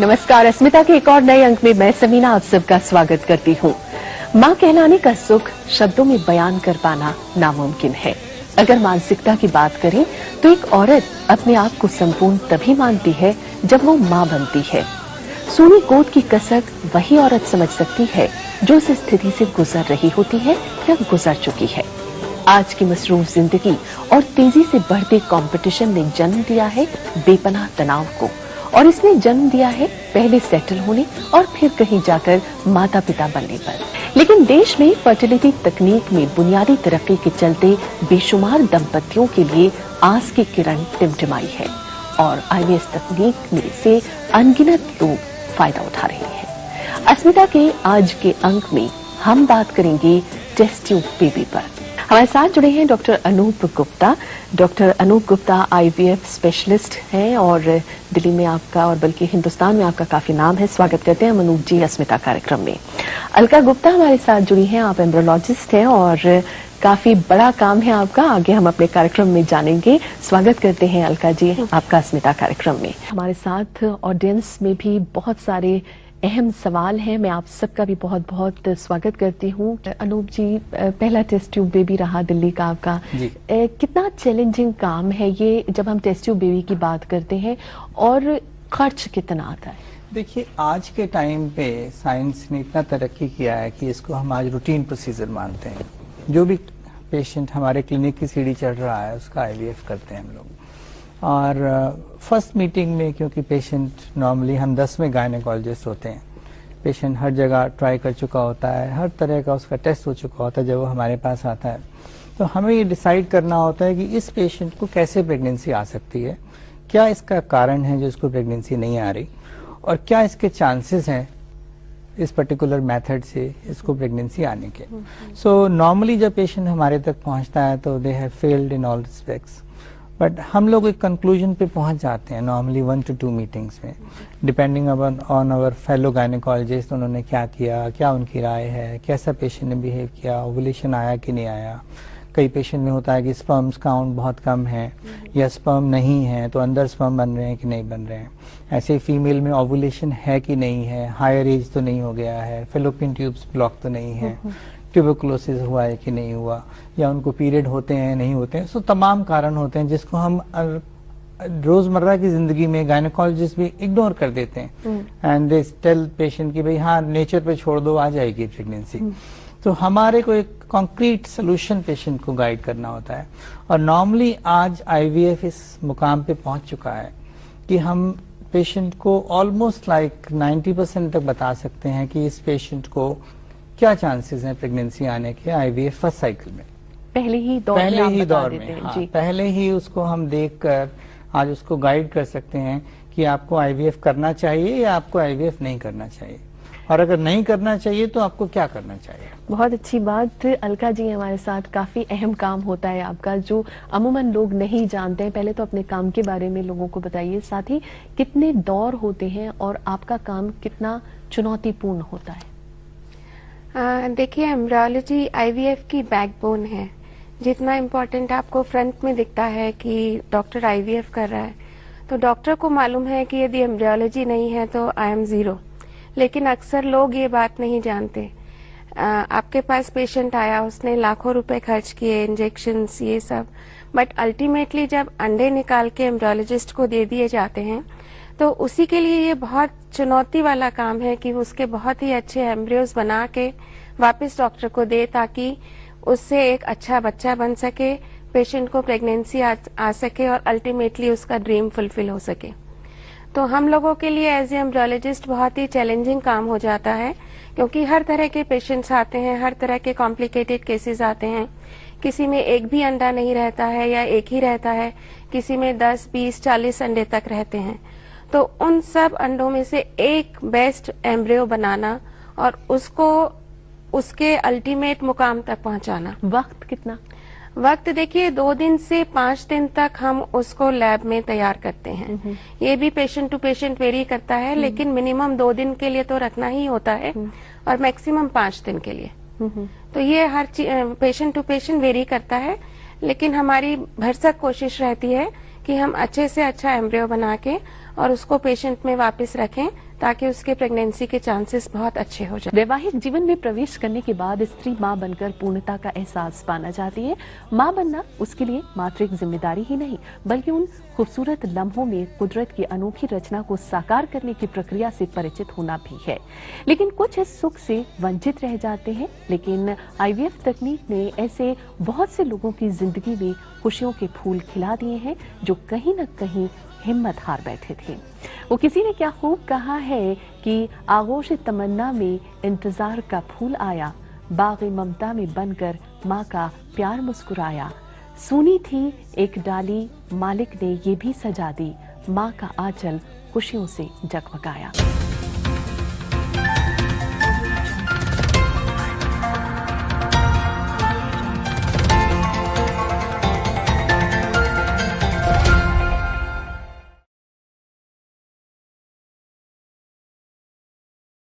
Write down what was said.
नमस्कार, अस्मिता के एक और नए अंक में मैं समीना आप सबका स्वागत करती हूँ। माँ कहलाने का सुख शब्दों में बयान कर पाना नामुमकिन है। अगर मानसिकता की बात करें तो एक औरत अपने आप को संपूर्ण तभी मानती है जब वो माँ बनती है। सूनी गोद की कसक वही औरत समझ सकती है जो इस स्थिति से गुजर रही होती है या गुजर चुकी है। आज की मसरूफ जिंदगी और तेजी से बढ़ते कंपटीशन ने जन्म दिया है बेपनाह तनाव को, और इसने जन्म दिया है पहले सेटल होने और फिर कहीं जाकर माता पिता बनने पर। लेकिन देश में फर्टिलिटी तकनीक में बुनियादी तरक्की के चलते बेशुमार दंपतियों के लिए आस की किरण टिमटिमाई है और आईवीएफ तकनीक में से अनगिनत लोग फायदा उठा रहे हैं। अस्मिता के आज के अंक में हम बात करेंगे टेस्ट ट्यूब बेबी पर। हमारे साथ जुड़े हैं doctor Anoop Gupta. Doctor Anoop Gupta IVF specialist हैं और दिल्ली में आपका और बल्कि हिंदुस्तान में आपका काफी नाम है। स्वागत करते हैं अनूप जी अस्मिता कार्यक्रम में। अलका गुप्ता हमारे साथ जुड़ी हैं, आप एम्ब्रियोलॉजिस्ट हैं और काफी बड़ा काम है आपका, आगे हम अपने कार्यक्रम में जानेंगे। स्वागत करते हैं अलका जी आपका अस्मिता कार्यक्रम में। हमारे साथ ऑडियंस में भी बहुत सारे अहम सवाल हैं, मैं आप सबका भी बहुत बहुत स्वागत करती हूँ। अनूप जी, पहला टेस्ट ट्यूब बेबी रहा दिल्ली का आपका, कितना चैलेंजिंग काम है ये जब हम टेस्ट ट्यूब बेबी की बात करते हैं, और खर्च कितना आता है? देखिए, आज के टाइम पे साइंस ने इतना तरक्की किया है कि इसको हम आज रूटीन प्रोसीजर मानते हैं। जो भी पेशेंट हमारे क्लिनिक की सीढ़ी चढ़ रहा है उसका आईवीएफ करते हैं हम लोग। और फर्स्ट मीटिंग में, क्योंकि पेशेंट नॉर्मली हम 10 में गायनेकोलॉजिस्ट होते हैं, पेशेंट हर जगह ट्राई कर चुका होता है, हर तरह का उसका टेस्ट हो चुका होता है जब वो हमारे पास आता है, तो हमें ये डिसाइड करना होता है कि इस पेशेंट को कैसे प्रेगनेंसी आ सकती है, क्या इसका कारण है जो इसको प्रेगनेंसी नहीं आ रही, और क्या इसके चांसेस हैं इस पर्टिकुलर मेथड से इसको प्रेगनेंसी आने के। सो नॉर्मली जब पेशेंट हमारे तक पहुंचता है तो they have failed in all respects, but हम लोग एक कंक्लूजन पे पहुंच जाते हैं नॉर्मली 1 to 2 मीटिंग्स में, depending on our fellow gynaecologist, उन्होंने क्या किया, क्या उनकी राय है, कैसा पेशेंट ने बिहेव किया, ओवुलेशन आया कि नहीं आया। कई पेशेंट में होता है कि स्पर्म्स काउंट बहुत कम है या स्पर्म नहीं है, तो अंदर स्पर्म बन रहे हैं कि नहीं बन रहे हैं। ऐसे फीमेल में ओवुलेशन है कि नहीं है, हायर एज तो नहीं हो गया है, फेलोपियन ट्यूब्स ब्लॉक तो नहीं है, ट्यूबरकुलोसिस हुआ है कि नहीं हुआ, या उनको पीरियड होते हैं नहीं होते हैं। सो तमाम कारण होते हैं जिसको हम रोजमर्रा की जिंदगी में गायनेकोलॉजिस्ट भी इग्नोर कर देते हैं एंड दे टेल पेशेंट कि भाई हाँ नेचर पे छोड़ दो, आ जाएगी प्रेगनेंसी। तो हमारे को एक कॉन्क्रीट सोल्यूशन पेशेंट को गाइड करना होता है, और नॉर्मली आज आईवीएफ इस मुकाम पे पहुंच चुका है कि हम पेशेंट को ऑलमोस्ट लाइक 90% तक बता सकते हैं कि इस पेशेंट को क्या चांसेस हैं प्रेगनेंसी आने के आईवीएफ फर्स्ट साइकिल में, पहले ही दौर में। हाँ, पहले ही उसको हम देखकर आज उसको गाइड कर सकते हैं कि आपको आईवीएफ करना चाहिए या आपको आईवीएफ नहीं करना चाहिए, और अगर नहीं करना चाहिए तो आपको क्या करना चाहिए। बहुत अच्छी बात। अलका जी हमारे साथ, काफी अहम काम होता है आपका जो अमूमन लोग नहीं जानते हैं। पहले तो अपने काम के बारे में लोगों को बताइए, साथ ही कितने दौर होते हैं और आपका काम कितना चुनौतीपूर्ण होता है? देखिए, एम्ब्रियोलॉजी आईवीएफ की बैकबोन है। जितना इम्पोर्टेंट आपको फ्रंट में दिखता है कि डॉक्टर आईवीएफ कर रहा है, तो डॉक्टर को मालूम है कि यदि एम्ब्रियोलॉजी नहीं है तो आई एम जीरो। लेकिन अक्सर लोग ये बात नहीं जानते। आपके पास पेशेंट आया, उसने लाखों रुपए खर्च किए, इंजेक्शंस ये सब, बट अल्टीमेटली जब अंडे निकाल के एम्ब्रियोलॉजिस्ट को दे दिए जाते हैं तो उसी के लिए ये बहुत चुनौती वाला काम है कि उसके बहुत ही अच्छे एम्ब्रियोज बना के वापस डॉक्टर को दे, ताकि उससे एक अच्छा बच्चा बन सके, पेशेंट को प्रेगनेंसी आ सके और अल्टीमेटली उसका ड्रीम फुलफिल हो सके। तो हम लोगों के लिए एज ए एम्ब्रियोलॉजिस्ट बहुत ही चैलेंजिंग काम हो जाता है, क्योंकि हर तरह के पेशेंट्स आते हैं, हर तरह के कॉम्प्लिकेटेड केसेस आते हैं। किसी में एक भी अंडा नहीं रहता है या एक ही रहता है, किसी में 10, 20, 40 अंडे तक रहते हैं। तो उन सब अंडों में से एक बेस्ट एम्ब्रियो बनाना और उसको उसके अल्टीमेट मुकाम तक पहुंचाना। वक्त कितना? वक्त देखिए 2 दिन से 5 दिन तक हम उसको लैब में तैयार करते हैं। ये भी पेशेंट टू पेशेंट वेरी करता है, लेकिन मिनिमम 2 दिन के लिए तो रखना ही होता है और मैक्सिमम 5 दिन के लिए। तो ये हर पेशेंट टू पेशेंट वेरी करता है, लेकिन हमारी भरसक कोशिश रहती है कि हम अच्छे से अच्छा एम्ब्रियो बना के और उसको पेशेंट में वापस रखें ताकि उसके प्रेगनेंसी के चांसेस बहुत अच्छे हो जाए। वैवाहिक जीवन में प्रवेश करने के बाद स्त्री मां बनकर पूर्णता का एहसास पाना चाहती है। मां बनना उसके लिए मात्र एक जिम्मेदारी ही नहीं, बल्कि उन खूबसूरत लम्हों में कुदरत की अनोखी रचना को साकार करने की प्रक्रिया से परिचित होना भी है। लेकिन कुछ इस सुख से वंचित रह जाते हैं। लेकिन आईवीएफ तकनीक ने ऐसे बहुत से लोगों की जिंदगी में खुशियों के फूल खिला दिए हैं जो कहीं न कहीं हिम्मत हार बैठे थे। वो किसी ने क्या खूब कहा है कि आगोश तमन्ना में इंतजार का फूल आया, बाग़े ममता में बनकर माँ का प्यार मुस्कुराया। सुनी थी एक डाली, मालिक ने ये भी सजा दी, माँ का आंचल खुशियों से जगमगाया।